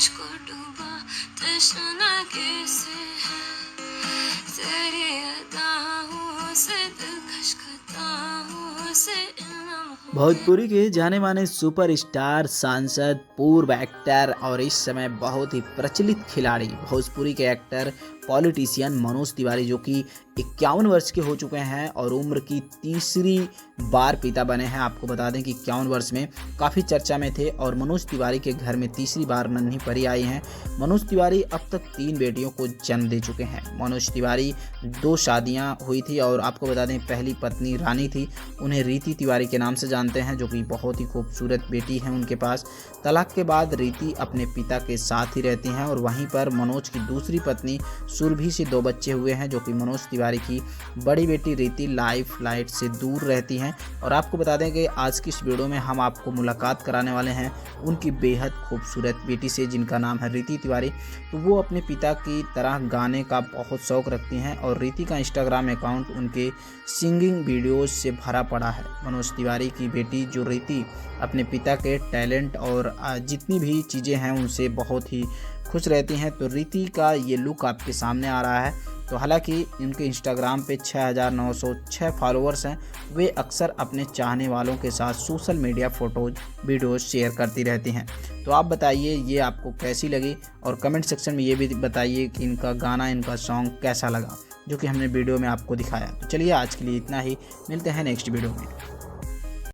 मुझको डूबा तशनागी से तेरी अदाओं से दिलकश खताओं से भोजपुरी के जाने माने सुपरस्टार, सांसद, पूर्व एक्टर और इस समय बहुत ही प्रचलित खिलाड़ी भोजपुरी के एक्टर पॉलिटिशियन मनोज तिवारी, जो कि 51 वर्ष के हो चुके हैं और उम्र की तीसरी बार पिता बने हैं। आपको बता दें कि 51 वर्ष में काफ़ी चर्चा में थे और मनोज तिवारी के घर में तीसरी बार नन्ही परी आई हैं। मनोज तिवारी अब तक 3 बेटियों को जन्म दे चुके हैं। मनोज तिवारी 2 शादियां हुई थी और आपको बता दें पहली पत्नी रानी थी, उन्हें रीति तिवारी के नाम से जानते हैं, जो कि बहुत ही खूबसूरत बेटी हैं उनके पास। तलाक के बाद रीति अपने पिता के साथ ही रहती हैं और वहीं पर मनोज की दूसरी पत्नी सुरभि से 2 बच्चे हुए हैं, जो कि मनोज तिवारी की बड़ी बेटी रीति लाइफ लाइट से दूर रहती हैं। और आपको बता दें कि आज की इस वीडियो में हम आपको मुलाकात कराने वाले हैं उनकी बेहद खूबसूरत बेटी से, जिनका नाम है रीति तिवारी। तो वो अपने पिता की तरह गाने का बहुत शौक रखती हैं और रीति का इंस्टाग्राम अकाउंट उनके सिंगिंग वीडियोज से भरा पड़ा है। मनोज तिवारी की बेटी जो रीति अपने पिता के टैलेंट और जितनी भी चीज़ें हैं उनसे बहुत ही खुश रहती हैं। तो रीति का ये लुक आपके सामने आ रहा है। तो हालांकि उनके इंस्टाग्राम पे 6906 फॉलोअर्स हैं। वे अक्सर अपने चाहने वालों के साथ social media photos videos share करती रहती हैं। तो आप बताइए ये आपको कैसी लगी और कमेंट सेक्शन में ये भी बताइए कि इनका गाना, इनका सॉन्ग कैसा लगा, जो कि हमने वीडियो में आपको दिखाया। तो चलिए आज के लिए इतना ही, मिलते हैं नेक्स्ट वीडियो में।